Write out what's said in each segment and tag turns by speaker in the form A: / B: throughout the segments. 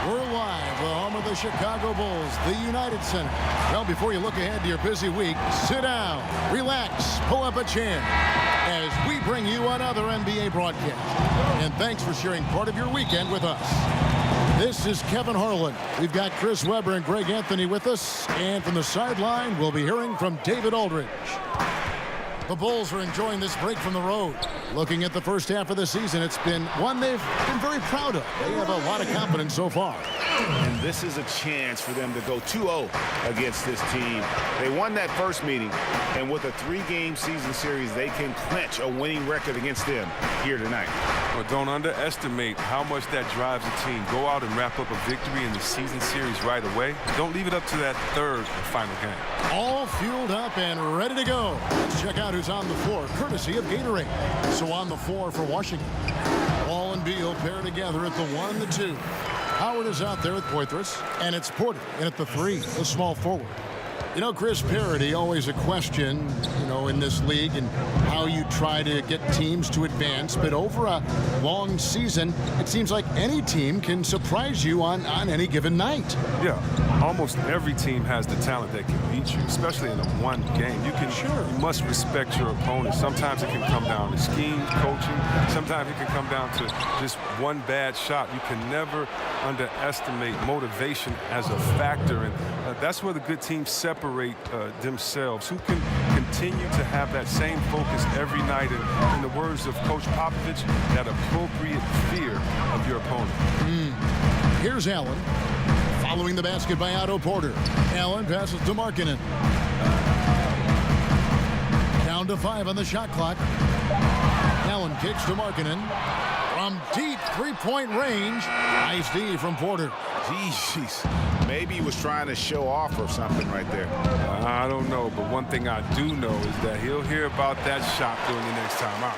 A: We're live, the home of the Chicago Bulls, the United Center. Well, before you look ahead to your busy week, sit down, relax, pull up a chair as we bring you another NBA broadcast. And thanks for sharing part of your weekend with us. This is Kevin Harlan. We've got Chris Webber and Greg Anthony with us. And from the sideline, we'll be hearing from David Aldridge. The Bulls are enjoying this break from the road. Looking at the first half of the season, it's been one they've been very proud of. They have a lot of confidence so far.
B: And this is a chance for them to go 2-0 against this team. They won that first meeting, and with a 3-game season series, they can clinch a winning record against them here tonight.
C: Well, don't underestimate how much that drives a team. Go out and wrap up a victory in the season series right away. Don't leave it up to that third and final game.
A: All fueled up and ready to go. Let's check out who's on the floor, courtesy of Gatorade. So on the floor for Washington, Wall and Beal pair together at the 1 and the 2. Howard is out there with Poitras, and it's Porter in at the 3, the small forward. You know, Chris, parity, always a question, in this league and how you try to get teams to advance. But over a long season, it seems like any team can surprise you on any given night.
C: Yeah, almost every team has the talent that can beat you, especially in a one game. You must respect your opponent. Sometimes it can come down to scheme, coaching. Sometimes it can come down to just one bad shot. You can never underestimate motivation as a factor. And that's where the good teams separate themselves. Who can continue to have that same focus every night, and in the words of Coach Popovich, that appropriate fear of your opponent.
A: Here's Allen. Following the basket by Otto Porter. Allen passes to Markkanen. Down to 5 on the shot clock. Allen kicks to Markkanen. From deep three-point range. Nice D from Porter.
B: Jeez. Maybe he was trying to show off or something right there.
C: I don't know, but one thing I do know is that he'll hear about that shot during the next time out.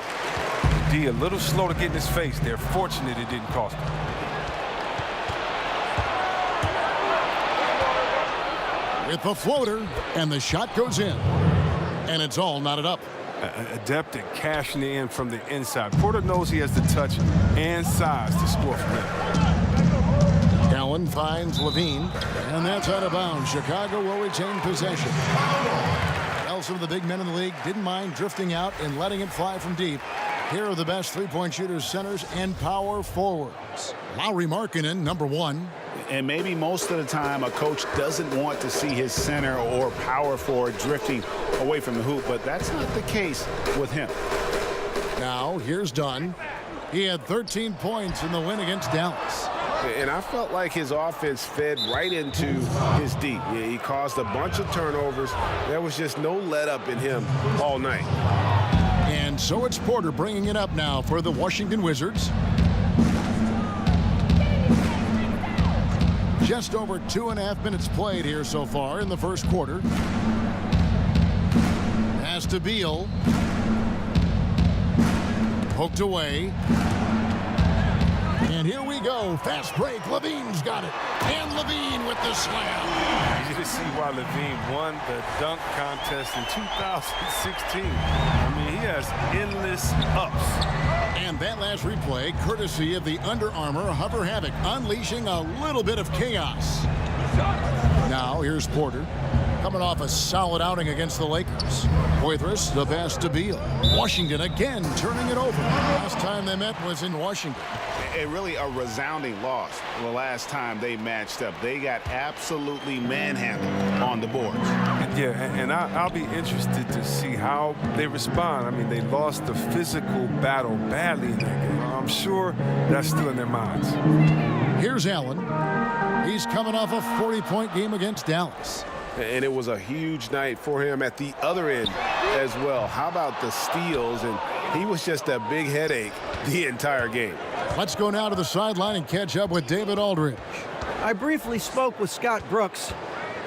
C: D a little slow to get in his face. They're fortunate it didn't cost him.
A: With the floater, and the shot goes in. And it's all knotted up.
C: Adept at cashing in from the inside. Porter knows he has the touch and size to score from him.
A: Allen finds Levine, and that's out of bounds. Chicago will retain possession. Well, some of the big men in the league didn't mind drifting out and letting it fly from deep. Here are the best three-point shooters, centers, and power forwards. Lauri Markkanen, number 1.
B: And maybe most of the time a coach doesn't want to see his center or power forward drifting away from the hoop, but that's not the case with him.
A: Now, here's Dunn. He had 13 points in the win against Dallas.
B: And I felt like his offense fed right into his D. He caused a bunch of turnovers. There was just no let-up in him all night.
A: And so it's Porter bringing it up now for the Washington Wizards. Just over 2.5 minutes played here so far in the first quarter. Pass to Beal. Poked away. And here we go. Fast break. Levine's got it. And Levine with the slam.
C: You can see why Levine won the dunk contest in 2016. I mean, he has endless ups.
A: And that last replay, courtesy of the Under Armour Hover Havoc, unleashing a little bit of chaos. Now, here's Porter, coming off a solid outing against the Lakers. Poitras, the pass to Beal. Washington again turning it over. Last time they met was in Washington.
B: And really a resounding loss the last time they matched up. They got absolutely manhandled on the boards.
C: Yeah, and I'll be interested to see how they respond. I mean, they lost the physical battle badly in that game. I'm sure that's still in their minds.
A: Here's Allen. He's coming off a 40-point game against Dallas.
B: And it was a huge night for him at the other end as well. How about the steals? And he was just a big headache the entire game.
A: Let's go now to the sideline and catch up with David Aldridge.
D: I briefly spoke with Scott Brooks.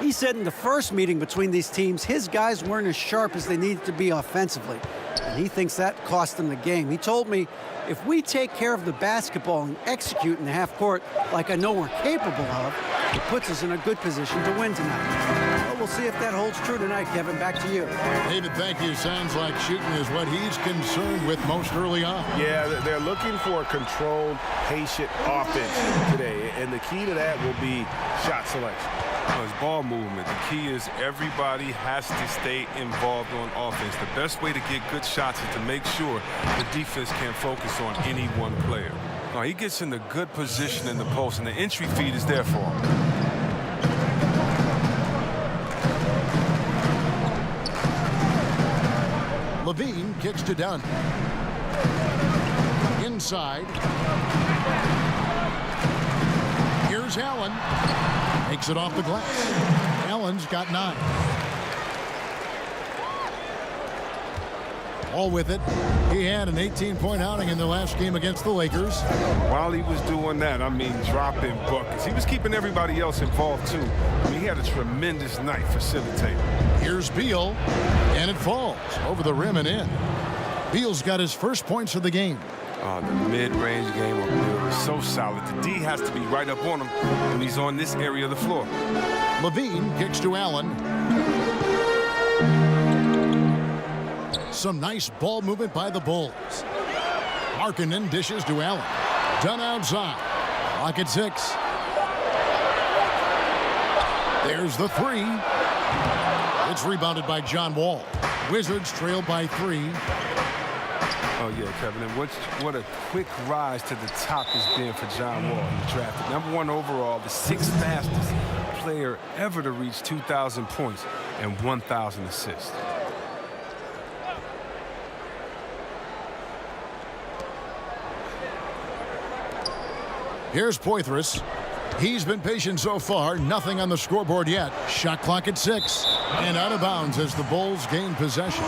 D: He said in the first meeting between these teams, his guys weren't as sharp as they needed to be offensively. And he thinks that cost them the game. He told me, if we take care of the basketball and execute in the half court like I know we're capable of, it puts us in a good position to win tonight. Well, we'll see if that holds true tonight, Kevin. Back to you.
A: David, thank you. Sounds like shooting is what he's concerned with most early on.
B: Yeah, they're looking for a controlled, patient offense today. And and the key to that will be shot selection.
C: It's ball movement. The key is everybody has to stay involved on offense. The best way to get good shots is to make sure the defense can't focus on any one player. Now, he gets in a good position in the post, and the entry feed is there for him.
A: Levine kicks to Dunn. Inside. Here's Allen. Takes it off the glass. Allen's got 9. All with it. He had an 18-point outing in their last game against the Lakers.
C: While he was doing that, I mean, dropping buckets. He was keeping everybody else involved, too. I mean, he had a tremendous night facilitating.
A: Here's Beal, and it falls over the rim and in. Beal's got his first points of the game.
C: The mid-range game of Beal is so solid. The D has to be right up on him when he's on this area of the floor.
A: Levine kicks to Allen. Some nice ball movement by the Bulls. Markkanen dishes to Allen. Dunn outside. Clock at 6. There's the 3. It's rebounded by John Wall. Wizards trail by 3.
C: Oh, yeah, Kevin. And what a quick rise to the top has been for John Wall in the draft. #1 overall, the 6th fastest player ever to reach 2,000 points and 1,000 assists.
A: Here's Poitras. He's been patient so far. Nothing on the scoreboard yet. Shot clock at 6. And out of bounds as the Bulls gain possession.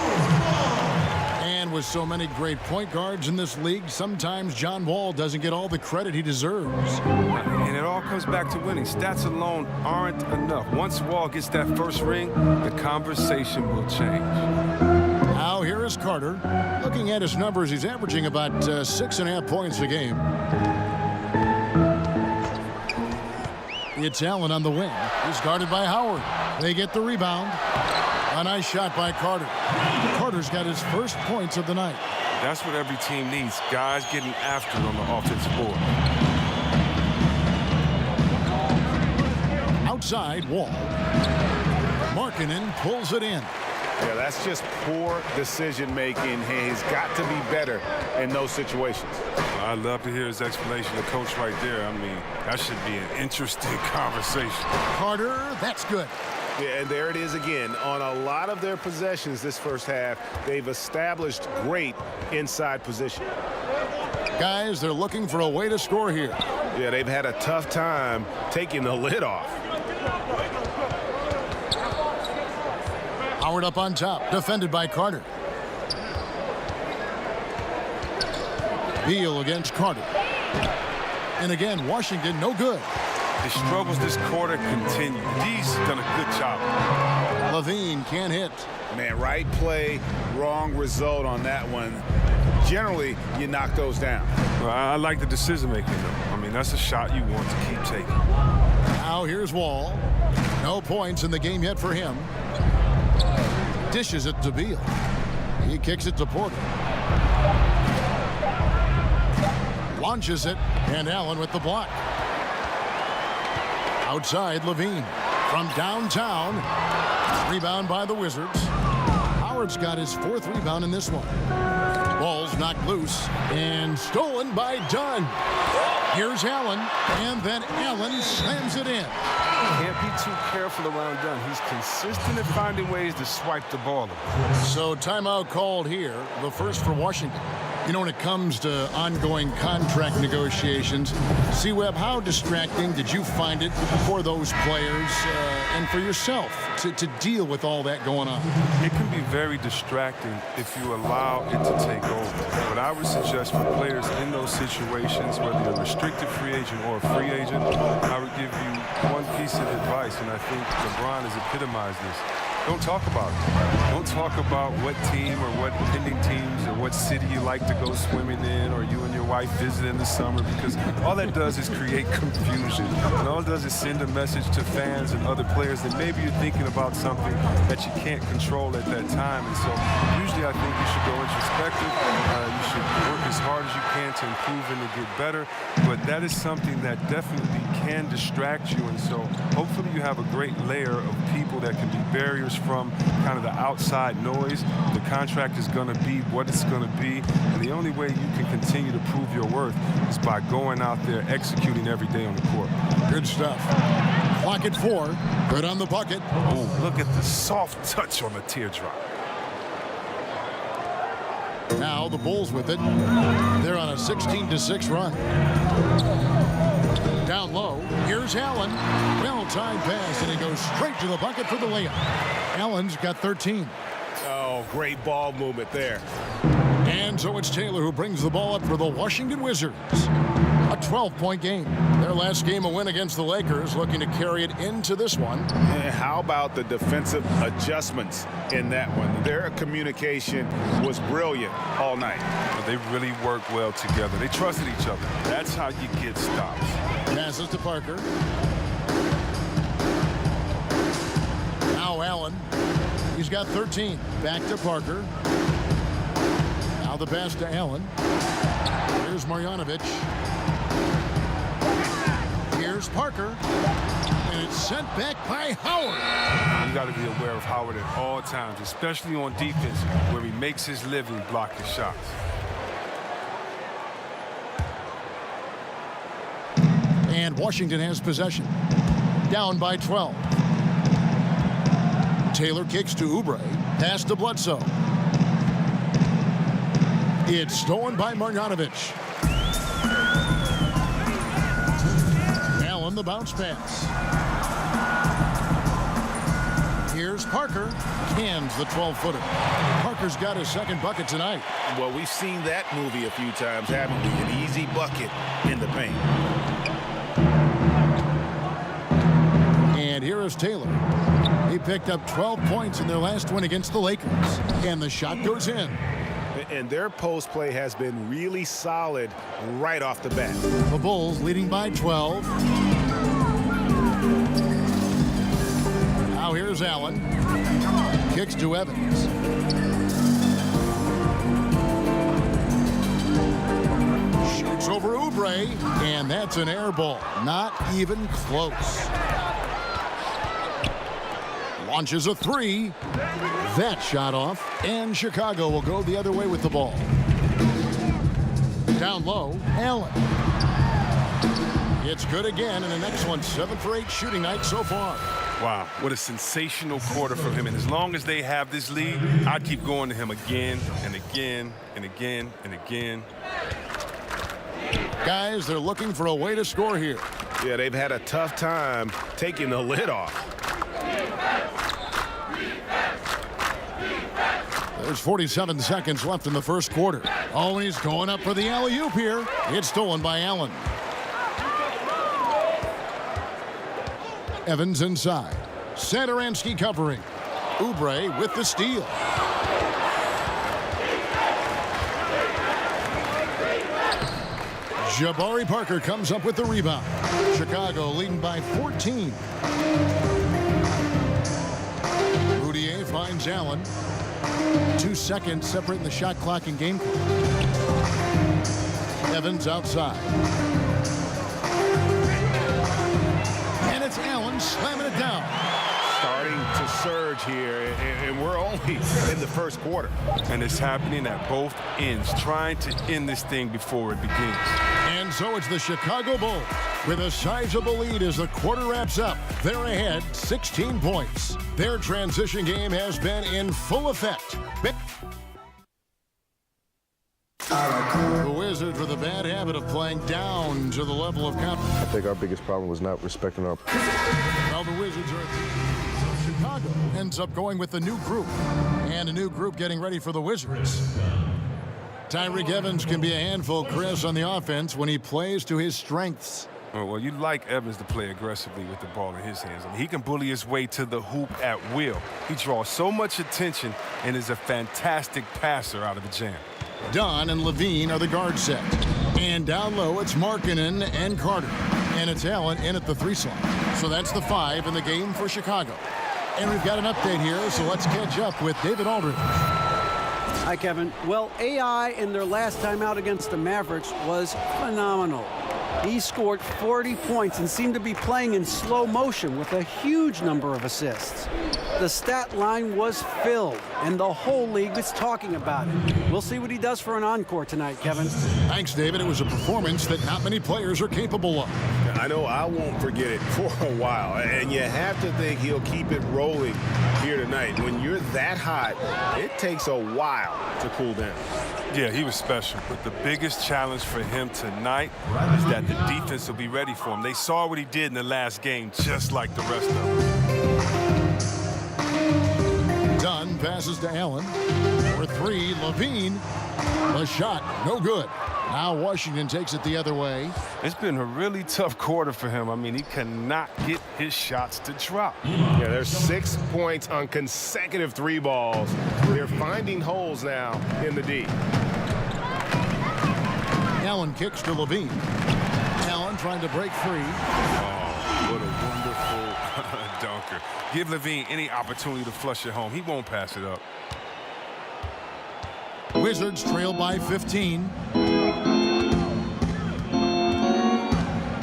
A: And with so many great point guards in this league, sometimes John Wall doesn't get all the credit he deserves.
C: And it all comes back to winning. Stats alone aren't enough. Once Wall gets that first ring, the conversation will change.
A: Now here is Carter. Looking at his numbers, he's averaging about 6.5 points a game. It's Allen on the wing. He's guarded by Howard. They get the rebound. A nice shot by Carter. Carter's got his first points of the night.
C: That's what every team needs. Guys getting after on the offensive board.
A: Outside, Wall. Markkanen pulls it in.
B: Yeah, that's just poor decision-making. He's got to be better in those situations.
C: I'd love to hear his explanation. The coach right there, I mean, that should be an interesting conversation.
A: Carter, that's good.
B: Yeah, and there it is again. On a lot of their possessions this first half, they've established great inside position.
A: Guys, they're looking for a way to score here.
B: Yeah, they've had a tough time taking the lid off.
A: Howard up on top, defended by Carter. Beal against Carter. And again, Washington no good.
C: The struggles this quarter continue. D's done a good job.
A: Levine can't hit.
B: Man, right play, wrong result on that one. Generally, you knock those down.
C: Well, I like the decision-making, though. I mean, that's a shot you want to keep taking.
A: Now here's Wall. No points in the game yet for him. Dishes it to Beal. He kicks it to Porter. Launches it, and Allen with the block. Outside, Levine. From downtown. Rebound by the Wizards. Howard's got his 4th rebound in this one. Ball's knocked loose and stolen by Dunn. Here's Allen, and then Allen slams it in.
C: Can't be too careful around Dunn. He's consistent at finding ways to swipe the ball.
A: So timeout called here, the first for Washington. You know, when it comes to ongoing contract negotiations, C-Web, how distracting did you find it for those players and for yourself to deal with all that going on?
C: It can be very distracting if you allow it to take over. But I would suggest for players in those situations, whether you're a restricted free agent or a free agent, I would give you one piece of advice, and I think LeBron has epitomized this. don't talk about it. Don't talk about what team or what pending teams or what city you like to go swimming in or you and your wife visit in the summer, because all that does is create confusion. And all it does is send a message to fans and other players that maybe you're thinking about something that you can't control at that time. And so usually I think you should go introspective. You should work as hard as you can to improve and to get better. But that is something that definitely can distract you. And so hopefully you have a great layer of people that can be barriers from kind of the outside noise. The contract is going to be what it's going to be. And the only way you can continue to prove your worth is by going out there, executing every day on the court.
A: Good stuff. Clock at 4. Good on the bucket.
C: Oh, look at the soft touch on the teardrop.
A: Now the Bulls with it. They're on a 16-6 run. Down low. Here's Allen. Well-timed pass, and he goes straight to the bucket for the layup. Allen's got 13.
B: Oh, great ball movement there.
A: And so it's Taylor who brings the ball up for the Washington Wizards. A 12-point game. Their last game a win against the Lakers, looking to carry it into this one.
B: And how about the defensive adjustments in that one? Their communication was brilliant all night.
C: They really worked well together. They trusted each other. That's how you get stops.
A: Passes to Parker. Now Allen. He's got 13. Back to Parker. Now the pass to Allen. Here's Marjanovic. Here's Parker. And it's sent back by Howard.
C: You got to be aware of Howard at all times, especially on defense, where he makes his living blocking shots.
A: And Washington has possession. Down by 12. Taylor kicks to Oubre. Pass to Bledsoe. It's stolen by Marjanovic. Allen, the bounce pass. Here's Parker. Cans the 12-footer. Parker's got his second bucket tonight.
B: Well, we've seen that movie a few times, haven't we? An easy bucket in the paint.
A: And here is Taylor. He picked up 12 points in their last win against the Lakers. And the shot goes in.
B: And their post play has been really solid right off the bat.
A: The Bulls leading by 12. Now here's Allen. Kicks to Evans. Shoots over Oubre. And that's an air ball. Not even close. Launches a three. That shot off. And Chicago will go the other way with the ball. Down low, Allen. It's good again, and an excellent 7 for 8 shooting night so far.
C: Wow, what a sensational quarter from him. And as long as they have this lead, I'd keep going to him again and again and again and again.
A: Guys, they're looking for a way to score here.
B: Yeah, they've had a tough time taking the lid off.
A: There's 47 seconds left in the first quarter. Oh, and he's going up for the alley-oop here. It's stolen by Allen. Evans inside. Satoransky covering. Oubre with the steal. Jabari Parker comes up with the rebound. Chicago leading by 14. Boudier finds Allen. 2 seconds separating the shot clock and game clock. Evans outside. And it's Allen slamming it down.
B: Starting to surge here, and we're only in the first quarter.
C: And it's happening at both ends, trying to end this thing before it begins.
A: And so it's the Chicago Bulls with a sizable lead as the quarter wraps up. They're ahead 16 points. Their transition game has been in full effect. The Wizards with a bad habit of playing down to the level of confidence.
E: I think our biggest problem was not respecting our...
A: Well, the Wizards are... Chicago ends up going with the new group. And a new group getting ready for the Wizards. Tyreke Evans can be a handful, Chris, on the offense when he plays to his strengths.
C: Well, you like Evans to play aggressively with the ball in his hands. I mean, he can bully his way to the hoop at will. He draws so much attention and is a fantastic passer out of the jam.
A: Dunn and Levine are the guard set. And down low, it's Markkanen and Carter. And it's Allen in at the 3 slot. So that's the 5 in the game for Chicago. And we've got an update here, so let's catch up with David Aldridge.
D: Hi, Kevin. Well, AI in their last time out against the Mavericks was phenomenal. He scored 40 points and seemed to be playing in slow motion with a huge number of assists. The stat line was filled, and the whole league was talking about it. We'll see what he does for an encore tonight, Kevin.
A: Thanks, David. It was a performance that not many players are capable of.
B: I know I won't forget it for a while, and you have to think he'll keep it rolling here tonight. When you're that hot, it takes a while to cool down.
C: Yeah, he was special, but the biggest challenge for him tonight is that the defense will be ready for him. They saw what he did in the last game, just like the rest of them.
A: Dunn passes to Allen. For 3, Levine. The shot, no good. Now Washington takes it the other way.
C: It's been a really tough quarter for him. I mean, he cannot get his shots to drop.
B: Yeah, there's 6 points on consecutive 3 balls. They're finding holes now in the D.
A: Allen kicks to Levine. Allen trying to break free.
C: Oh, what a wonderful dunker. Give Levine any opportunity to flush it home. He won't pass it up.
A: Wizards trail by 15.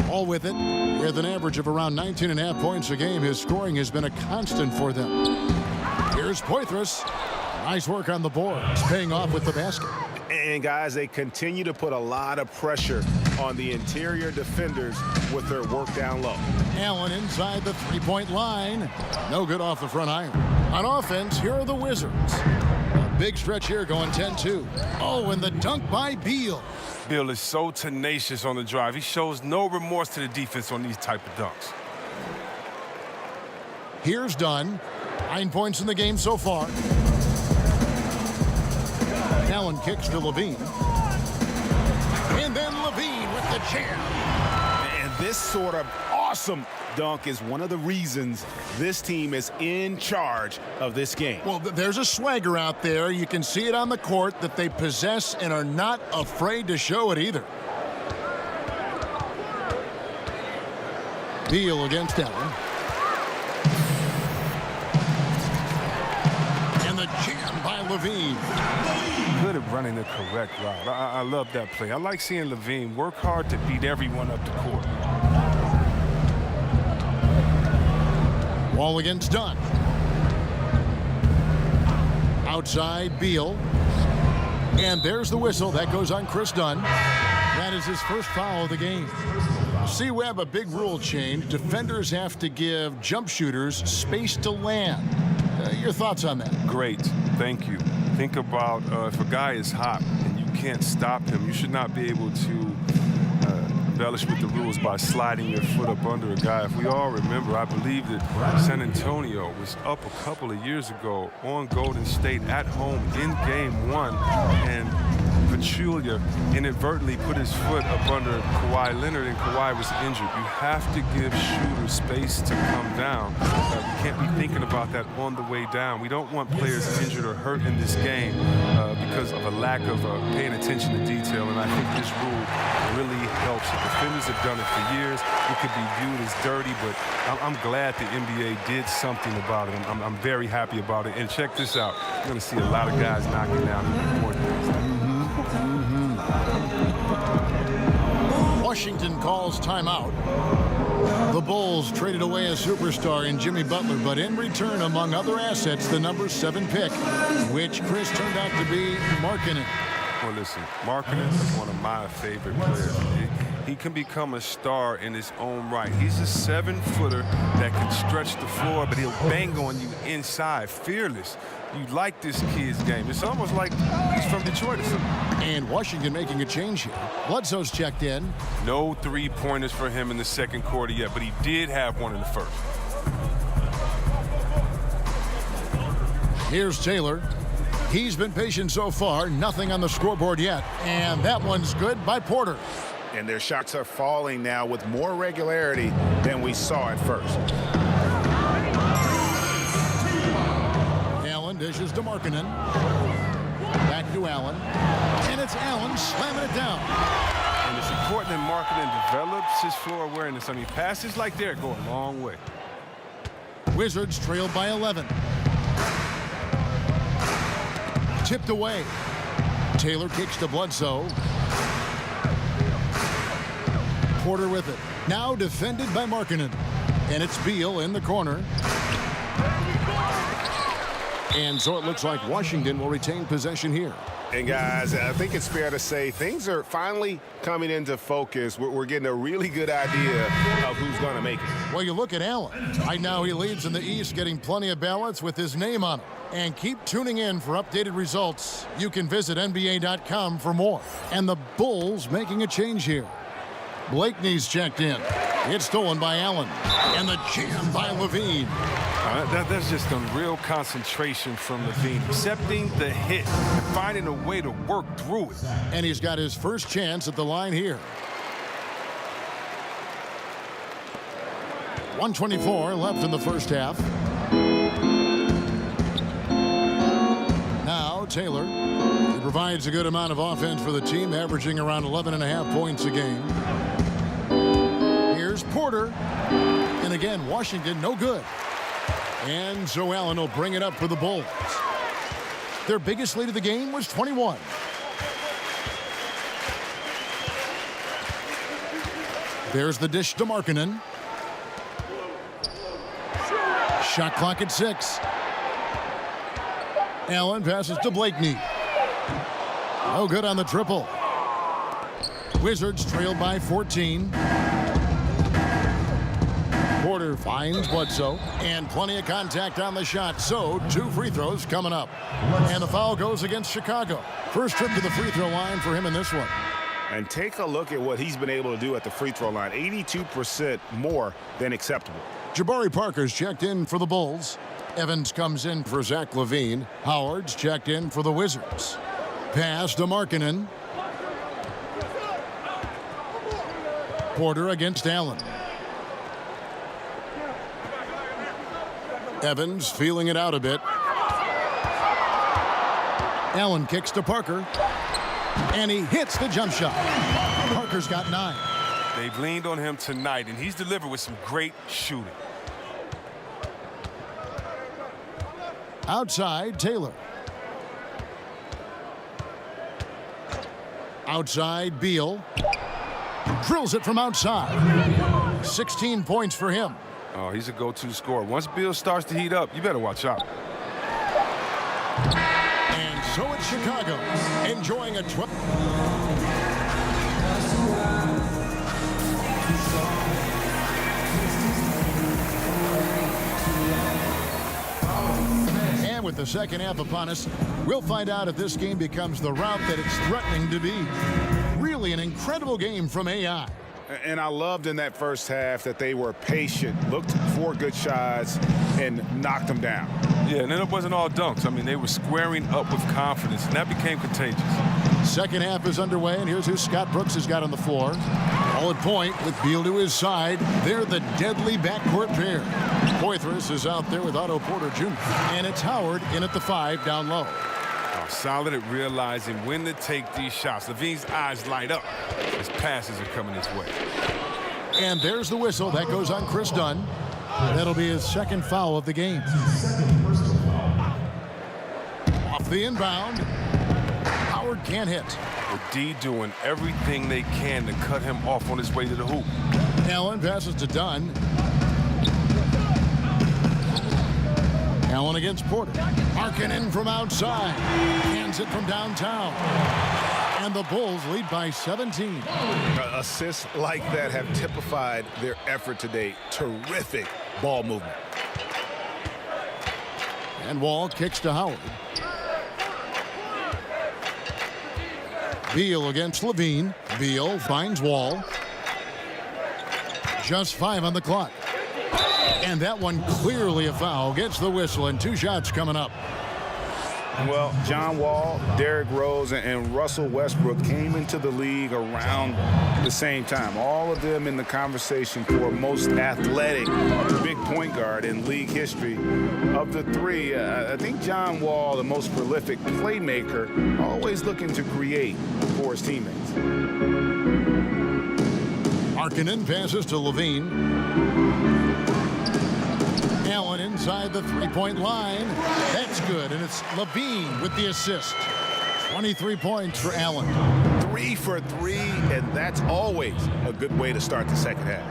A: All with it. With an average of around 19.5 points a game, his scoring has been a constant for them. Here's Poitras. Nice work on the boards, paying off with the basket.
B: And, guys, they continue to put a lot of pressure on the interior defenders with their work down low.
A: Allen inside the 3-point line. No good off the front iron. On offense, here are the Wizards. A big stretch here going 10-2. Oh, and the dunk by Beal.
C: Beal is so tenacious on the drive. He shows no remorse to the defense on these type of dunks.
A: Here's Dunn. 9 points in the game so far. Allen kicks to Levine. And then Levine with the jam.
B: And this sort of awesome dunk is one of the reasons this team is in charge of this game.
A: Well, there's a swagger out there. You can see it on the court that they possess and are not afraid to show it either. Beal against Allen. And the jam by Levine.
C: Good at running the correct route. I love that play. I like seeing Levine work hard to beat everyone up the court.
A: Wall against Dunn. Outside, Beal. And there's the whistle. That goes on Chris Dunn. That is his first foul of the game. C-Web, a big rule change. Defenders have to give jump shooters space to land. Your thoughts on that?
C: Great. Thank you. Think about if a guy is hot and you can't stop him, you should not be able to embellish with the rules by sliding your foot up under a guy. If we all remember, I believe that San Antonio was up a couple of years ago on Golden State at home in Game 1, and Pachulia inadvertently put his foot up under Kawhi Leonard, and Kawhi was injured. You have to give shooters space to come down. We can't be thinking about that on the way down. We don't want players injured or hurt in this game because of a lack of paying attention to detail, and I think this rule really helps. Defenders have done it for years. It could be viewed as dirty, but I'm glad the NBA did something about it. I'm very happy about it. And check this out. You're going to see a lot of guys knocking down the important things.
A: Washington calls timeout. The Bulls traded away a superstar in Jimmy Butler, but in return, among other assets, the number 7 pick, which Chris turned out to be Markkanen.
C: Well, listen, Markkanen is one of my favorite players. He can become a star in his own right. He's a 7-footer that can stretch the floor, but he'll bang on you inside, fearless. You like this kid's game. It's almost like he's from Detroit or something.
A: And Washington making a change here. Bledsoe's checked in.
C: No 3-pointers for him in the second quarter yet, but he did have one in the first.
A: Here's Taylor. He's been patient so far. Nothing on the scoreboard yet. And that one's good by Porter.
B: And their shots are falling now with more regularity than we saw at first.
A: Allen dishes to Markkanen. Back to Allen. And it's Allen slamming it down.
C: And it's important that Markkanen develops his floor awareness. I mean, passes like that go a long way.
A: Wizards trailed by 11. Tipped away. Taylor kicks to Bledsoe. Porter with it. Now defended by Markkanen. And it's Beal in the corner. And so it looks like Washington will retain possession here.
B: And guys, I think it's fair to say things are finally coming into focus. We're getting a really good idea of who's going to make it.
A: Well, you look at Allen. Right now he leads in the East, getting plenty of ballots with his name on it. And keep tuning in for updated results. You can visit NBA.com for more. And the Bulls making a change here. Blakeney's checked in. It's stolen by Allen. And the jam by Levine.
C: That's just a real concentration from Levine. Accepting the hit and finding a way to work through it.
A: And he's got his first chance at the line here. 1:24 left in the first half. Now Taylor. He provides a good amount of offense for the team, averaging around 11.5 points a game. Here's Porter. And again, Washington no good. And so Allen will bring it up for the Bulls. Their biggest lead of the game was 21. There's the dish to Markkanen. Shot clock at 6. Allen passes to Blakeney. No good on the triple. Wizards trail by 14. Porter finds Bledsoe, and plenty of contact on the shot. So 2 free throws coming up. And the foul goes against Chicago. First trip to the free throw line for him in this one.
B: And take a look at what he's been able to do at the free throw line. 82% more than acceptable.
A: Jabari Parker's checked in for the Bulls. Evans comes in for Zach LaVine. Howard's checked in for the Wizards. Pass to Markkanen. Porter against Allen. Evans feeling it out a bit. Allen kicks to Parker. And he hits the jump shot. Parker's got 9.
C: They've leaned on him tonight, and he's delivered with some great shooting.
A: Outside, Taylor. Outside, Beal. Drills it from outside. 16 points for him.
C: Oh, he's a go-to scorer. Once Beal starts to heat up, you better watch out.
A: And so it's Chicago, enjoying a 12. And with the second half upon us, we'll find out if this game becomes the route that it's threatening to be. Really an incredible game from AI.
B: And I loved in that first half that they were patient, looked for good shots, and knocked them down.
C: Yeah, and then it wasn't all dunks. I mean, they were squaring up with confidence, and that became contagious.
A: Second half is underway, and here's who Scott Brooks has got on the floor. All at point with Beal to his side. They're the deadly backcourt pair. Poitras is out there with Otto Porter Jr. And it's Howard in at the 5 down low.
C: Solid at realizing when to take these shots. Levine's eyes light up as passes are coming his way.
A: And there's the whistle. That goes on Chris Dunn. That'll be his second foul of the game. Off the inbound. Howard can't hit.
C: The D doing everything they can to cut him off on his way to the hoop.
A: Allen passes to Dunn. Allen against Porter. Markkanen from outside. Hands it from downtown. And the Bulls lead by 17.
B: Assists like that have typified their effort today. Terrific ball movement.
A: And Wall kicks to Howard. Beal against Levine. Beal finds Wall. Just 5 on the clock. And that one clearly a foul. Gets the whistle, and 2 shots coming up.
B: Well, John Wall, Derrick Rose, and Russell Westbrook came into the league around the same time. All of them in the conversation for most athletic big point guard in league history. Of the three, I think John Wall, the most prolific playmaker, always looking to create for his teammates.
A: Markkanen passes to Levine. Allen inside the three-point line. That's good, and it's Levine with the assist. 23 points for Allen.
B: 3 for 3, and that's always a good way to start the second half.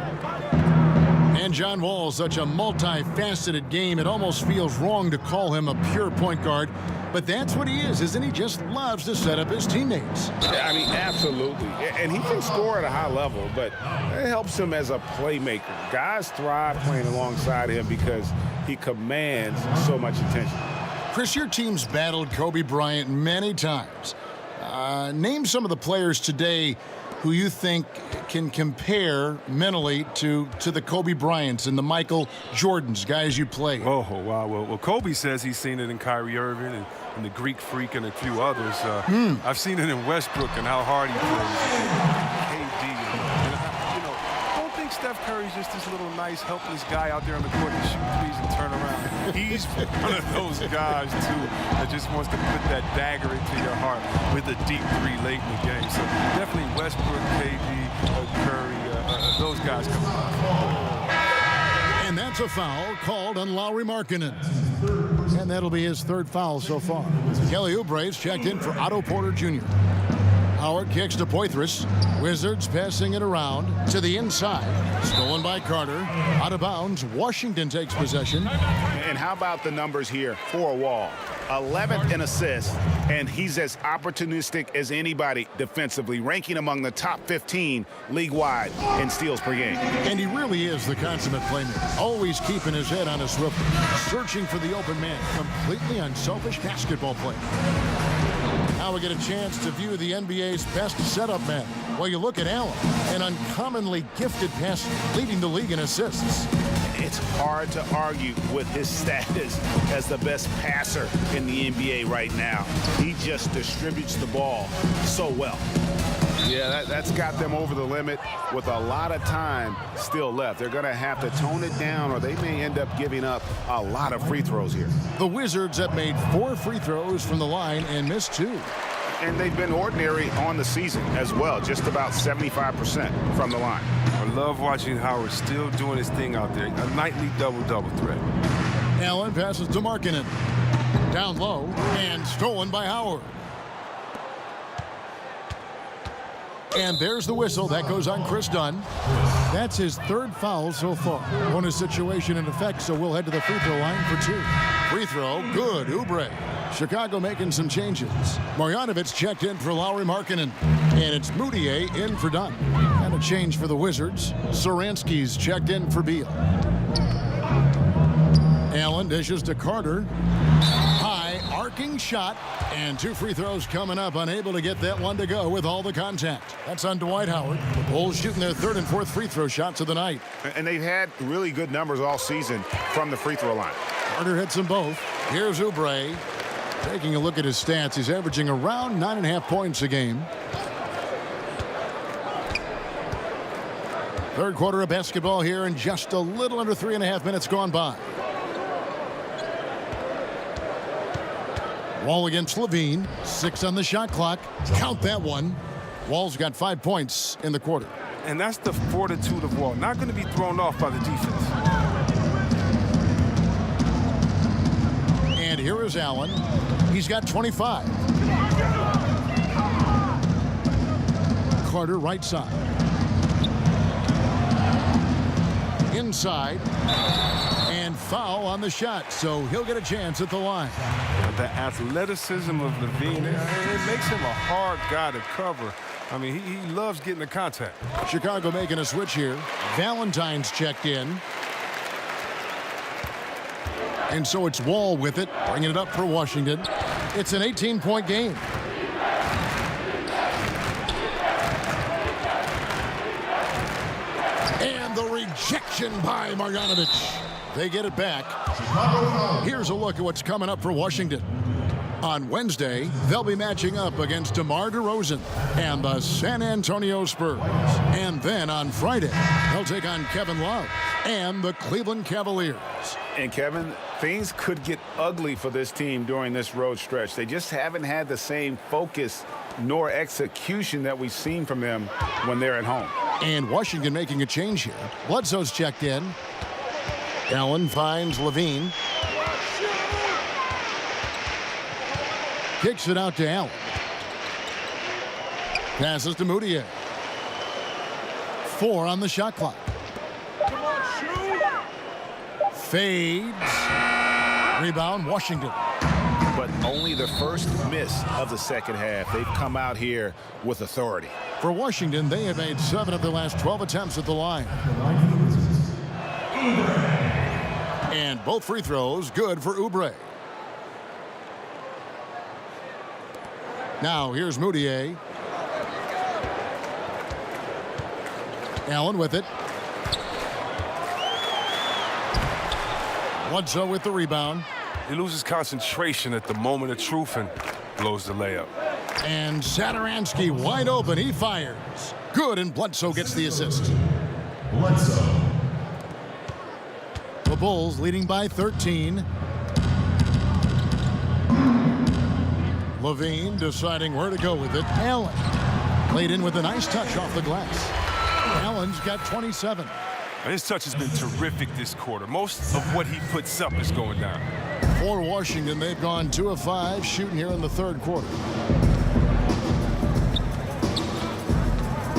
A: And John Wall, such a multifaceted game, it almost feels wrong to call him a pure point guard. But that's what he is, isn't he? Just loves to set up his teammates.
B: Yeah, I mean, absolutely. And he can score at a high level, but it helps him as a playmaker. Guys thrive playing alongside him because he commands so much attention.
A: Chris, your team's battled Kobe Bryant many times. Name some of the players today who you think can compare mentally to the Kobe Bryants and the Michael Jordans, guys you play.
C: Oh, wow. Well, Kobe says he's seen it in Kyrie Irving and the Greek Freak and a few others. I've seen it in Westbrook and how hard he plays. KD. And, don't think Steph Curry's just this little nice, helpless guy out there on the court to shoot threes and turn around. He's one of those guys, too, that just wants to put that dagger into your heart with a deep three late in the game. So definitely Westbrook, KD, Curry, those guys come out.
A: And that's a foul called on Lauri Markkanen. And that'll be his third foul so far. Kelly Oubre's checked in for Otto Porter Jr. Howard kicks to Poitras. Wizards passing it around to the inside. Stolen by Carter. Out of bounds. Washington takes possession.
B: And how about the numbers here for Wall? 11th in assists, and he's as opportunistic as anybody defensively, ranking among the top 15 league-wide in steals per game.
A: And he really is the consummate playmaker. Always keeping his head on a swivel. Searching for the open man. Completely unselfish basketball play. Now we get a chance to view the NBA's best setup man. Well, you look at Allen, an uncommonly gifted passer, leading the league in assists.
B: It's hard to argue with his status as the best passer in the NBA right now. He just distributes the ball so well. Yeah, that's got them over the limit with a lot of time still left. They're going to have to tone it down, or they may end up giving up a lot of free throws here.
A: The Wizards have made 4 free throws from the line and missed 2.
B: And they've been ordinary on the season as well, just about 75% from the line.
C: I love watching Howard still doing his thing out there, a nightly double-double threat.
A: Allen passes to Markkanen. Down low and stolen by Howard. And there's the whistle. That goes on Chris Dunn. That's his third foul so far. Bonus situation in effect, so we'll head to the free throw line for 2. Free throw, good. Oubre. Chicago making some changes. Marjanovic checked in for Lauri Markkanen. And it's Mudiay in for Dunn. And a change for the Wizards. Saransky's checked in for Beal. Allen dishes to Carter. High arcing shot. And 2 free throws coming up. Unable to get that one to go with all the contact. That's on Dwight Howard. The Bulls shooting their 3rd and 4th free throw shots of the night.
B: And they've had really good numbers all season from the free throw line.
A: Carter hits them both. Here's Oubre. Taking a look at his stats, he's averaging around 9.5 points a game. Third quarter of basketball here, and just a little under 3.5 minutes gone by. Wall against Levine. 6 on the shot clock. Count that one. Wall's got 5 points in the quarter.
C: And that's the fortitude of Wall. Not going to be thrown off by the defense.
A: And here is Allen. He's got 25. Carter right side. Inside. And foul on the shot, so he'll get a chance at the line.
C: The athleticism of Levine, it makes him a hard guy to cover. I mean, he loves getting the contact.
A: Chicago making a switch here. Valentine's checked in. And so it's Wall with it, bringing it up for Washington. It's an 18-point game. And the rejection by Marjanovic. They get it back. Here's a look at what's coming up for Washington. On Wednesday, they'll be matching up against DeMar DeRozan and the San Antonio Spurs. And then on Friday, they'll take on Kevin Love and the Cleveland Cavaliers.
B: And Kevin, things could get ugly for this team during this road stretch. They just haven't had the same focus nor execution that we've seen from them when they're at home.
A: And Washington making a change here. Bledsoe's checked in. Allen finds Levine. Kicks it out to Allen. Passes to Moutier. 4 on the shot clock. Fades. Rebound, Washington.
B: But only the first miss of the second half. They've come out here with authority.
A: For Washington, they have made 7 of their last 12 attempts at the line. And both free throws good for Oubre. Now here's Moutier. Allen with it. Bledsoe with the rebound.
C: He loses concentration at the moment of truth and blows the layup.
A: And Satoransky wide open. He fires. Good, and Bledsoe gets the assist.
F: Bledsoe.
A: The Bulls leading by 13. Levine deciding where to go with it. Allen laid in with a nice touch off the glass. Allen's got 27.
C: His touch has been terrific this quarter. Most of what he puts up is going down.
A: For Washington, they've gone 2 of 5 shooting here in the third quarter.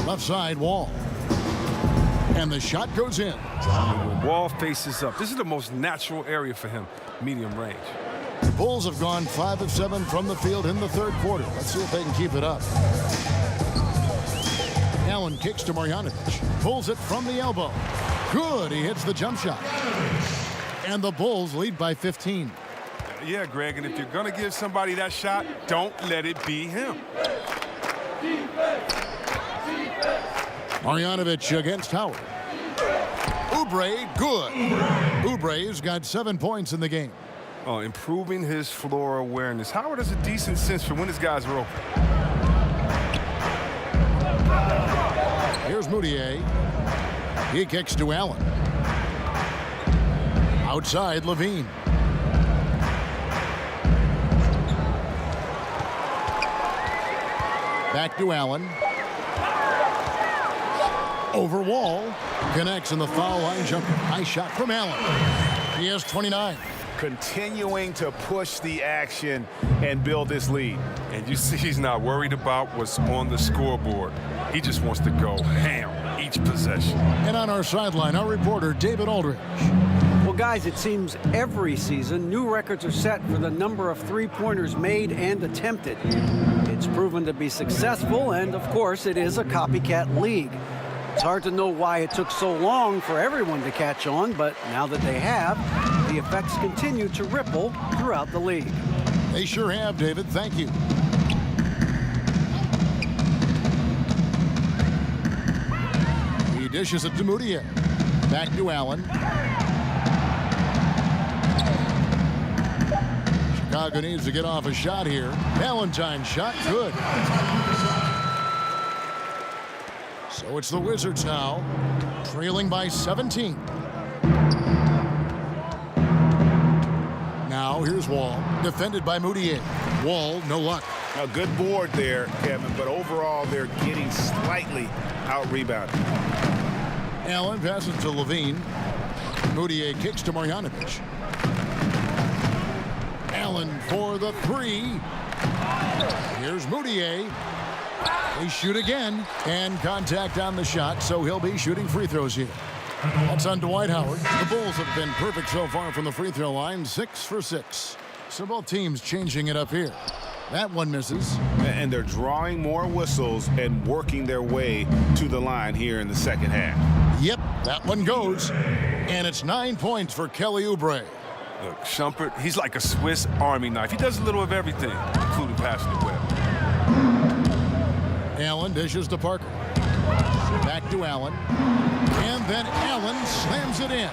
A: Left side, Wall. And the shot goes in.
C: When Wall faces up, this is the most natural area for him, medium range.
A: The Bulls have gone 5 of 7 from the field in the third quarter. Let's see if they can keep it up. Allen kicks to Marjanovic. Pulls it from the elbow. Good. He hits the jump shot. And the Bulls lead by 15.
C: Yeah, Greg, and if you're going to give somebody that shot, don't let it be him.
A: Marjanovic against Howard. Oubre, good. Oubre's got 7 points in the game.
C: Oh, improving his floor awareness. Howard has a decent sense for when his guys are open.
A: Here's Moutier. He kicks to Allen. Outside, Levine. Back to Allen. Over Wall. Connects in the foul line jumper. Nice shot from Allen. He has 29.
B: Continuing to push the action and build this lead.
C: And you see he's not worried about what's on the scoreboard. He just wants to go ham each possession.
A: And on our sideline, our reporter, David Aldridge.
D: Well, guys, it seems every season new records are set for the number of three-pointers made and attempted. It's proven to be successful, and of course, it is a copycat league. It's hard to know why it took so long for everyone to catch on, but now that they have, the effects continue to ripple throughout the league.
A: They sure have, David. Thank you. He dishes it to Moutier. Back to Allen. Chicago needs to get off a shot here. Valentine's shot, good. So it's the Wizards now, trailing by 17. Now here's Wall, defended by Moutier. Wall, no luck.
B: A good board there, Kevin, but overall they're getting slightly out-rebounded.
A: Allen passes to Levine. Moutier kicks to Marjanovic. Allen for the 3. Here's Moutier. They shoot again, and contact on the shot, so he'll be shooting free throws here. That's on Dwight Howard. The Bulls have been perfect so far from the free throw line, 6 for 6. So both teams changing it up here. That one misses.
B: And they're drawing more whistles and working their way to the line here in the second half.
A: Yep, that one goes. And it's 9 points for Kelly Oubre.
C: Look, Shumpert, he's like a Swiss Army knife. He does a little of everything, including passing it well.
A: Allen dishes to Parker. Back to Allen. And then Allen slams it in.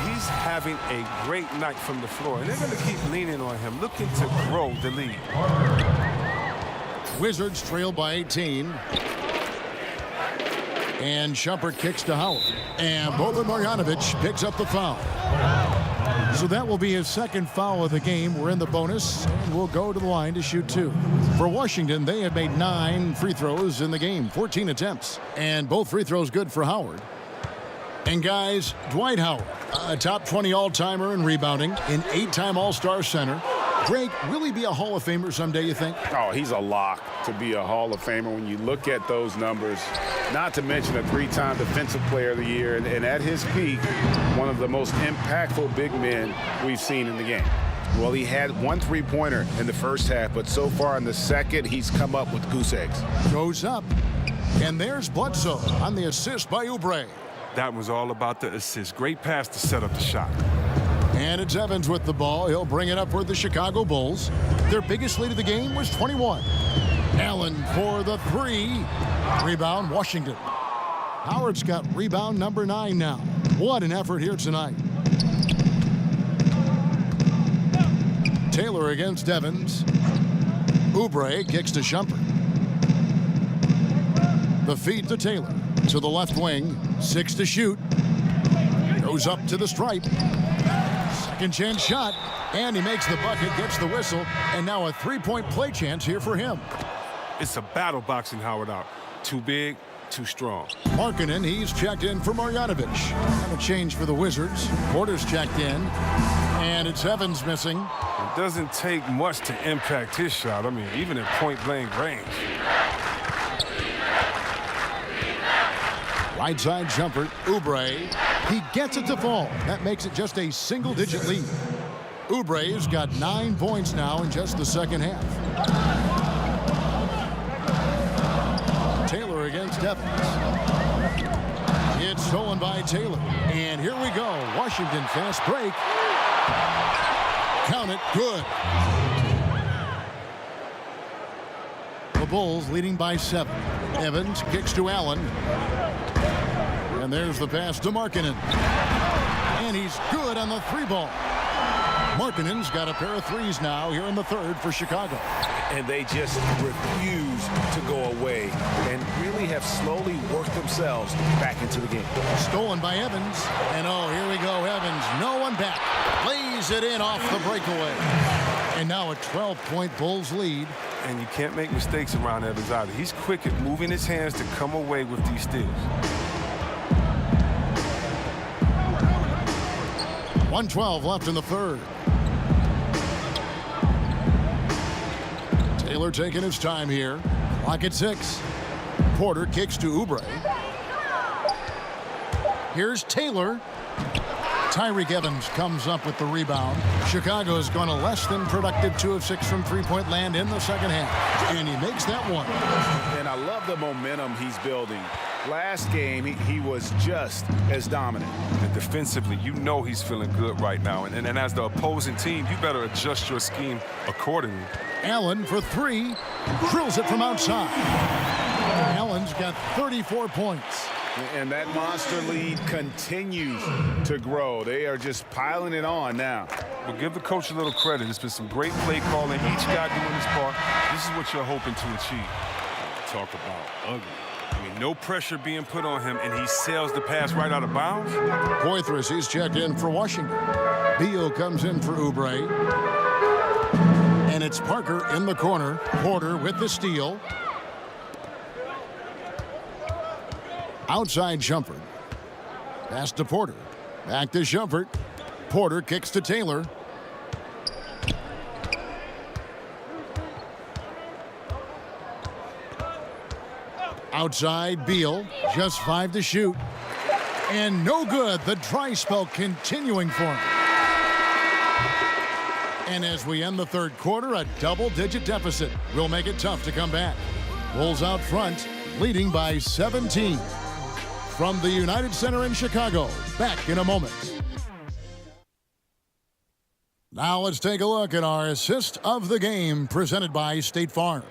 C: He's having a great night from the floor, and they're going to keep leaning on him, looking to grow the lead.
A: Wizards trail by 18. And Shumpert kicks to Howard. And Boban Marjanovic picks up the foul. So that will be his second foul of the game. We're in the bonus, and we'll go to the line to shoot 2. For Washington, they have made 9 free throws in the game, 14 attempts. And both free throws good for Howard. And guys, Dwight Howard, a top 20 all-timer in rebounding, an 8-time All-Star center. Greg, will he be a Hall of Famer someday, you think?
B: Oh, he's a lock to be a Hall of Famer when you look at those numbers. Not to mention a 3-time Defensive Player of the Year, and at his peak, one of the most impactful big men we've seen in the game. Well, he had 1 3-pointer in the first half, but so far in the second, he's come up with goose eggs.
A: Goes up, and there's Bledsoe on the assist by Oubre.
C: That was all about the assist. Great pass to set up the shot.
A: And it's Evans with the ball. He'll bring it up for the Chicago Bulls. Their biggest lead of the game was 21. Allen for the 3. Rebound, Washington. Howard's got rebound number 9 now. What an effort here tonight. Taylor against Evans. Oubre kicks to Shumpert. The feed to Taylor. To the left wing. 6 to shoot. Goes up to the stripe. Second chance shot. And he makes the bucket, gets the whistle. And now a 3-point play chance here for him.
C: It's a battle boxing Howard out. Too big, too strong.
A: Markkanen, he's checked in for Marjanovic. And a change for the Wizards. Porter's checked in. And it's Evans missing.
C: It doesn't take much to impact his shot. I mean, even at point-blank range.
A: Right side Shumpert. Oubre. He gets it to fall. That makes it just a single-digit lead. Oubre's got 9 points now in just the second half. Taylor against Evans. It's stolen by Taylor. And here we go. Washington fast break. Count it. Good. The Bulls leading by 7. Evans kicks to Allen. And there's the pass to Markkanen. And he's good on the 3-ball. Markkanen's got a pair of 3s now here in the 3rd for Chicago.
B: And they just refuse to go away and really have slowly worked themselves back into the game.
A: Stolen by Evans. And oh, here we go. Evans, no one back. Lays it in off the breakaway. And now a 12-point Bulls lead.
C: And you can't make mistakes around Evans either. He's quick at moving his hands to come away with these steals.
A: 1:12 left in the 3rd. Taylor taking his time here. Clock at 6. Porter kicks to Oubre. Here's Taylor. Tyreke Evans comes up with the rebound. Chicago's gone a less than productive 2 of 6 from 3-point land in the second half. And he makes that one.
B: And I love the momentum he's building. Last game, he was just as dominant.
C: And defensively, you know he's feeling good right now. And as the opposing team, you better adjust your scheme accordingly.
A: Allen for 3. Drills it from outside. Allen's got 34 points.
B: And that monster lead continues to grow. They are just piling it on now.
C: But give the coach a little credit. It's been some great play calling. Each guy doing his part. This is what you're hoping to achieve. Talk about ugly. I mean, no pressure being put on him, and he sails the pass right out of bounds.
A: Poitras, he's checked in for Washington. Beal comes in for Oubre. And it's Parker in the corner. Porter with the steal. Outside Shumpert. Pass to Porter. Back to Shumpert. Porter kicks to Taylor. Outside Beal. Just 5 to shoot. And no good. The dry spell continuing for him. And as we end the 3rd quarter, a double-digit deficit will make it tough to come back. Bulls out front, leading by 17. From the United Center in Chicago, back in a moment. Now let's take a look at our assist of the game presented by State Farm.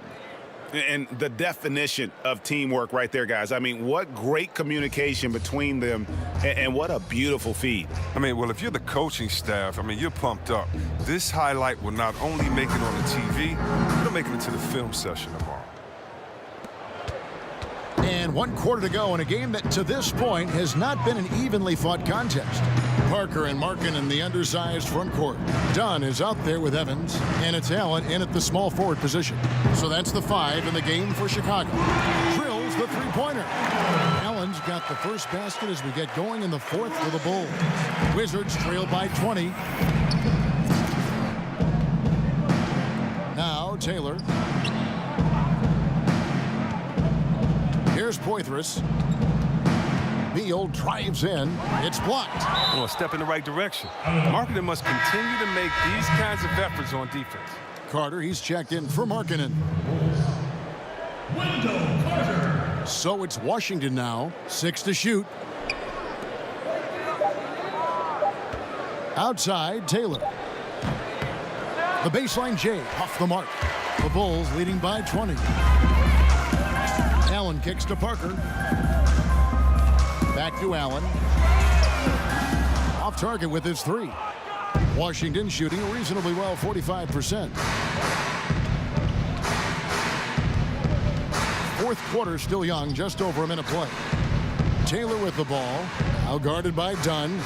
B: And the definition of teamwork right there, guys. I mean, what great communication between them, and what a beautiful feed.
C: I mean, well, if you're the coaching staff, I mean, you're pumped up. This highlight will not only make it on the TV, it'll make it into the film session tomorrow.
A: And 1 quarter to go in a game that to this point has not been an evenly fought contest. Parker and Markin in the undersized front court. Dunn is out there with Evans, and it's Allen in at the small forward position. So that's the 5 in the game for Chicago. Drills the three-pointer. Allen's got the first basket as we get going in the 4th for the Bulls. Wizards trail by 20. Now Taylor. Here's Poitras. Beal drives in. It's blocked.
C: Well, a step in the right direction. Markkanen must continue to make these kinds of efforts on defense.
A: Carter, he's checked in for Markkanen.
F: Wendell Carter.
A: So it's Washington now. 6 to shoot. Outside, Taylor. The baseline J off the mark. The Bulls leading by 20. Allen kicks to Parker. Back to Allen. Off target with his 3. Washington shooting reasonably well, 45%. 4th quarter still young, just over a minute play. Taylor with the ball. Now guarded by Dunn.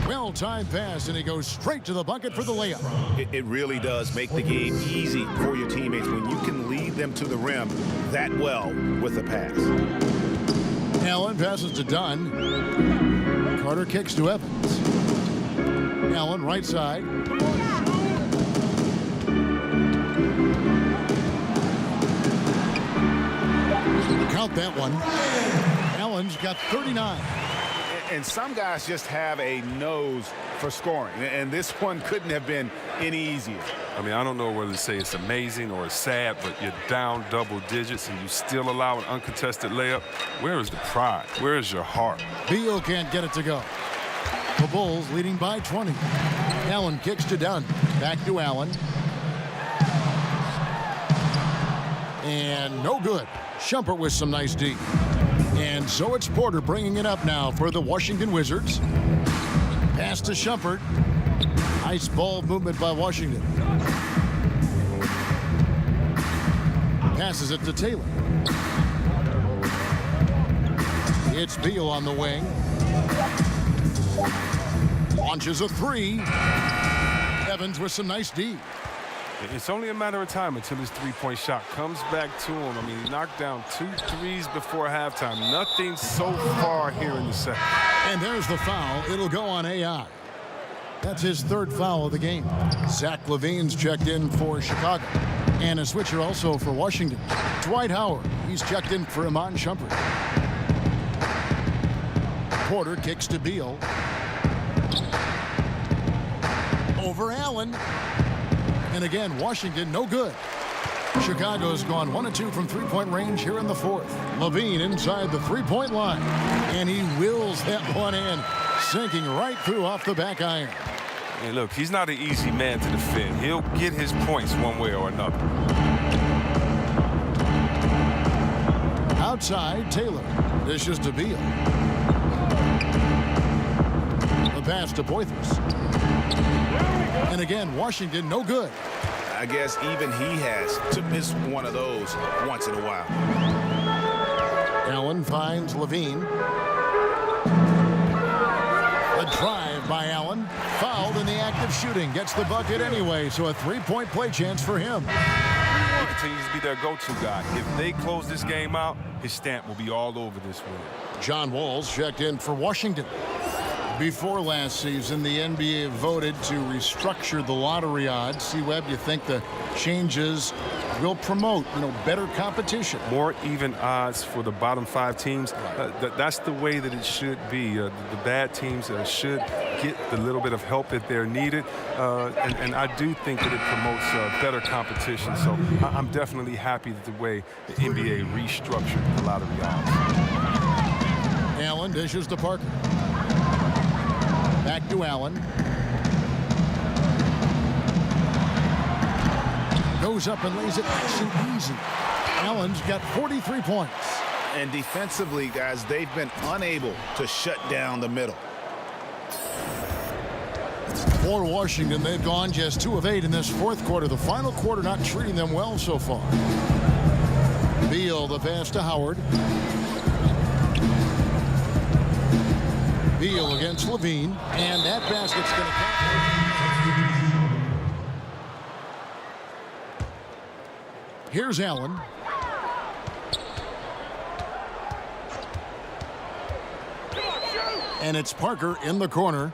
A: Well-timed pass, and he goes straight to the bucket for the layup.
B: It really does make the game easy for your teammates when you can lead them to the rim that well with a pass.
A: Allen passes to Dunn. Carter kicks to Evans. Allen right side. Count that one. Allen's got 39.
B: And some guys just have a nose for scoring, and this one couldn't have been any easier.
C: I mean, I don't know whether to say it's amazing or it's sad, but you're down double digits and you still allow an uncontested layup. Where is the pride? Where is your heart?
A: Beal can't get it to go. The Bulls leading by 20. Allen kicks to Dunn. Back to Allen. And no good. Shumpert with some nice D. And so it's Porter bringing it up now for the Washington Wizards. Pass to Shumpert. Nice ball movement by Washington. Passes it to Taylor. It's Beal on the wing. Launches a 3. Evans with some nice D.
C: It's only a matter of time until his three-point shot comes back to him. I mean, he knocked down 2 threes before halftime. Nothing so far here in the second.
A: And there's the foul. It'll go on AI. That's his 3rd foul of the game. Zach LaVine's checked in for Chicago. And a switcher also for Washington. Dwight Howard. He's checked in for Iman Shumpert. Porter kicks to Beal. Over Allen. And again, Washington, no good. Chicago's gone 1 of 2 from three-point range here in the 4th. LaVine inside the three-point line. And he wills that one in, sinking right through off the back iron.
C: Hey, look, he's not an easy man to defend. He'll get his points one way or another.
A: Outside, Taylor. Dishes to Beal. The pass to Poitras. And again, Washington, no good.
B: I guess even he has to miss one of those once in a while.
A: Allen finds LaVine. A drive by Allen. Fouled in the act of shooting. Gets the bucket anyway, so a 3-point play chance for him.
C: He continues to be their go-to guy. If they close this game out, his stamp will be all over this win.
A: John Walls checked in for Washington. Before last season, the NBA voted to restructure the lottery odds. C-Webb, you think the changes will promote, better competition?
C: More even odds for the bottom 5 teams. That's the way that it should be. The bad teams should get the little bit of help that they're needed. And I do think that it promotes better competition. So I'm definitely happy that the way the NBA restructured the lottery odds.
A: Allen dishes to Parker. Back to Allen. Goes up and lays it nice and easy. Allen's got 43 points.
B: And defensively, guys, they've been unable to shut down the middle.
A: For Washington, they've gone just 2 of 8 in this fourth quarter. The final quarter not treating them well so far. Beal, the pass to Howard. Beal against Levine, and that basket's going to count. Here's Allen. And it's Parker in the corner.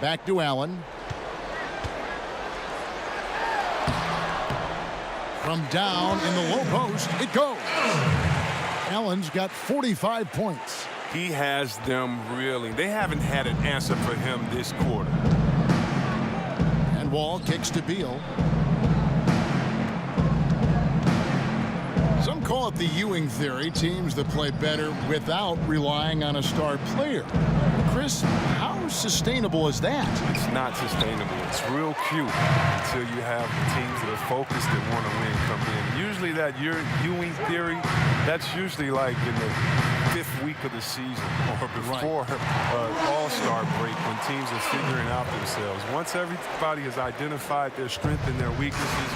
A: Back to Allen. From down in the low post, it goes. Allen's got 45 points.
C: He has them reeling. They haven't had an answer for him this quarter.
A: And Wall kicks to Beal. Some call it the Ewing theory, teams that play better without relying on a star player. Chris, how sustainable is that?
C: It's not sustainable. It's real cute until you have teams that are focused that want to win come in. Usually that Ewing theory, that's usually like in the 5th week of the season or before All-Star break when teams are figuring out themselves. Once everybody has identified their strengths and their weaknesses,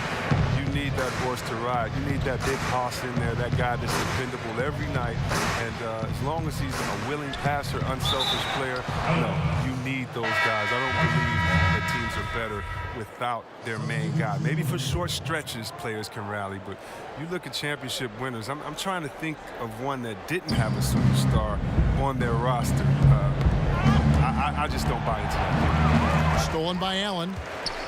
C: you need that horse to ride. You need that big hoss in there, that guy that's dependable every night. And as long as he's a willing passer, unselfish player, no, you need those guys. I don't believe that teams are better without their main guy. Maybe for short stretches, players can rally, but you look at championship winners. I'm trying to think of one that didn't have a superstar on their roster. I just don't buy into that.
A: Stolen by Allen.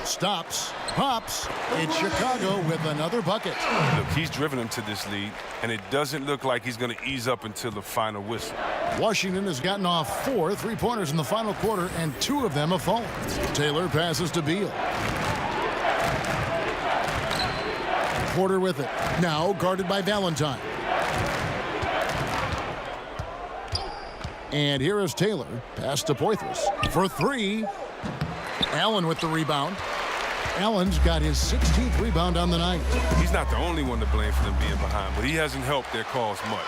A: Stops. Pops. It's Chicago with another bucket.
C: Look, he's driven them to this lead, and it doesn't look like he's going to ease up until the final whistle.
A: Washington has gotten off 4 3-pointers in the final quarter, and 2 of them have fallen. Taylor passes to Beal. Porter with it. Now guarded by Valentine. And here is Taylor. Pass to Poitras. For 3. Allen with the rebound. Allen's got his 16th rebound on the night.
C: He's not the only one to blame for them being behind, but he hasn't helped their cause much.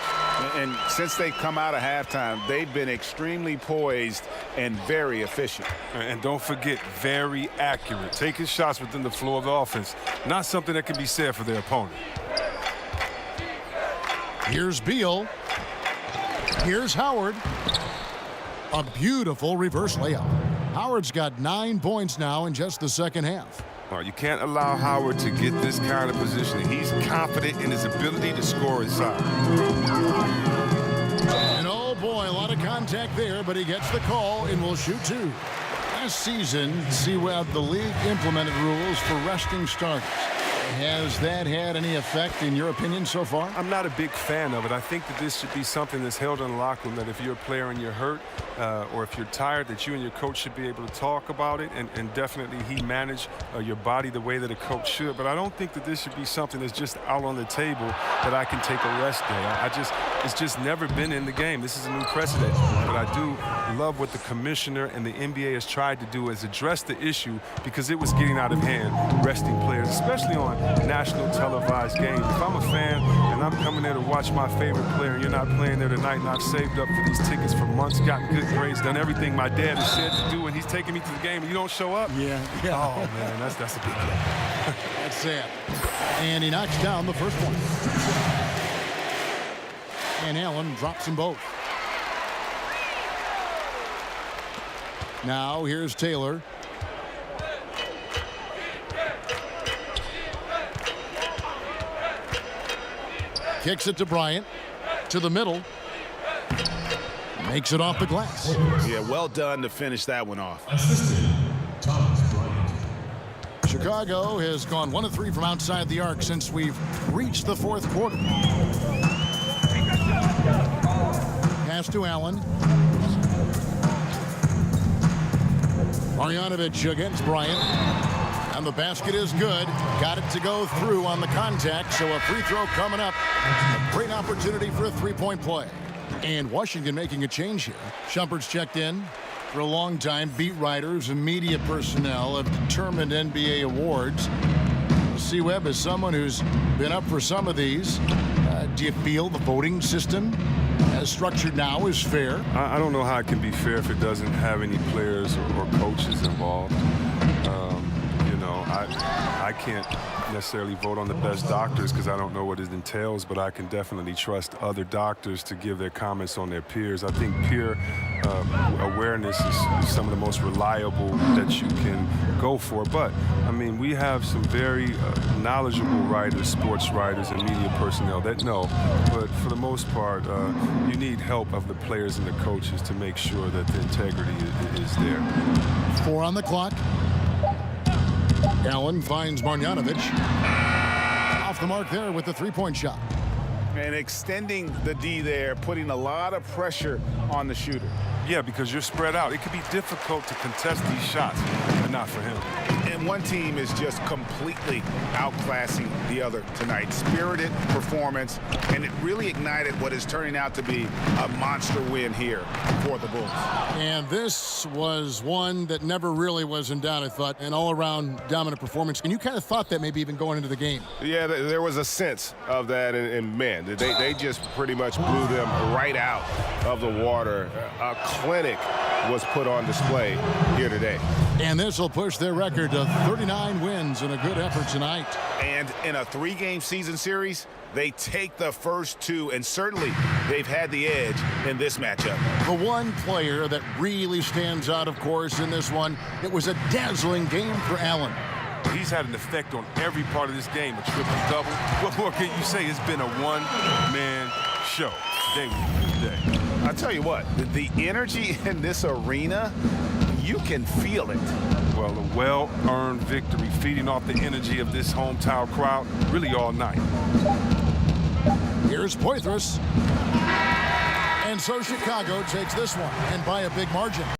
B: And since they come out of halftime, they've been extremely poised and very efficient.
C: And don't forget, very accurate. Taking shots within the floor of the offense. Not something that can be said for their opponent.
A: Here's Beal. Here's Howard. A beautiful reverse layup. Howard's got 9 points now in just the second half.
C: You can't allow Howard to get this kind of positioning. He's confident in his ability to score inside.
A: And oh boy, a lot of contact there, but he gets the call and will shoot 2. Last season, the league implemented rules for resting starters. Has that had any effect in your opinion so far?
C: I'm not a big fan of it. I think that this should be something that's held in the locker room, that if you're a player and you're hurt or if you're tired, that you and your coach should be able to talk about it and definitely manage your body the way that a coach should. But I don't think that this should be something that's just out on the table that I can take a rest day. It's just never been in the game. This is a new precedent. But I do love what the commissioner and the NBA has tried to do is address the issue because it was getting out of hand, resting players, especially on national televised games. If I'm a fan and I'm coming there to watch my favorite player and you're not playing there tonight and I've saved up for these tickets for months, gotten good grades, done everything my dad has said to do, and he's taking me to the game and you don't show up?
A: Yeah.
C: Oh, man, that's a big deal.
A: That's sad. And he knocks down the first one. And Allen drops them both. Now here's Taylor. Kicks it to Bryant. To the middle. Makes it off the glass.
B: Yeah, well done to finish that one off.
F: Assistant, Thomas Bryant.
A: Chicago has gone 1 of 3 from outside the arc since we've reached the fourth quarter. Pass to Allen. Marjanovic against Bryant. And the basket is good. Got it to go through on the contact, so a free throw coming up. A great opportunity for a 3-point play. And Washington making a change here. Shumpert's checked in. For a long time, beat writers and media personnel have determined NBA awards. C-Webb, as someone who's been up for some of these, do you feel the voting system as structured now is fair?
C: I don't know how it can be fair if it doesn't have any players or coaches involved. You know, I can't necessarily vote on the best doctors because I don't know what it entails, but I can definitely trust other doctors to give their comments on their peers. I think peer awareness is some of the most reliable that you can go for. But, I mean, we have some very knowledgeable writers, sports writers, and media personnel that know. But for the most part, you need help of the players and the coaches to make sure that the integrity is there.
A: 4 on the clock. Allen finds Marjanovic. Off the mark there with the three-point shot.
B: And extending the D there, putting a lot of pressure on the shooter.
C: Yeah, because you're spread out. It can be difficult to contest these shots, but not for him.
B: And one team is just completely outclassing the other tonight. Spirited performance, and it really ignited what is turning out to be a monster win here for the Bulls.
A: And this was one that never really was in doubt, I thought, an all-around dominant performance. And you kind of thought that maybe even going into the game.
E: Yeah, there was a sense of that, and man, they just pretty much blew them right out of the water. A clinic was put on display here today.
A: And this will push their record to 39 wins in a good effort tonight.
B: And in a 3-game season series, they take the first 2, and certainly they've had the edge in this matchup.
A: The one player that really stands out, of course, in this one, it was a dazzling game for Allen.
C: He's had an effect on every part of this game, a triple-double. What more can you say? It's been a one-man show. Today was a good day.
B: I tell you what, the energy in this arena, you can feel it.
C: Well, a well-earned victory, feeding off the energy of this hometown crowd really all night.
A: Here's Poitras. And so Chicago takes this one, and by a big margin.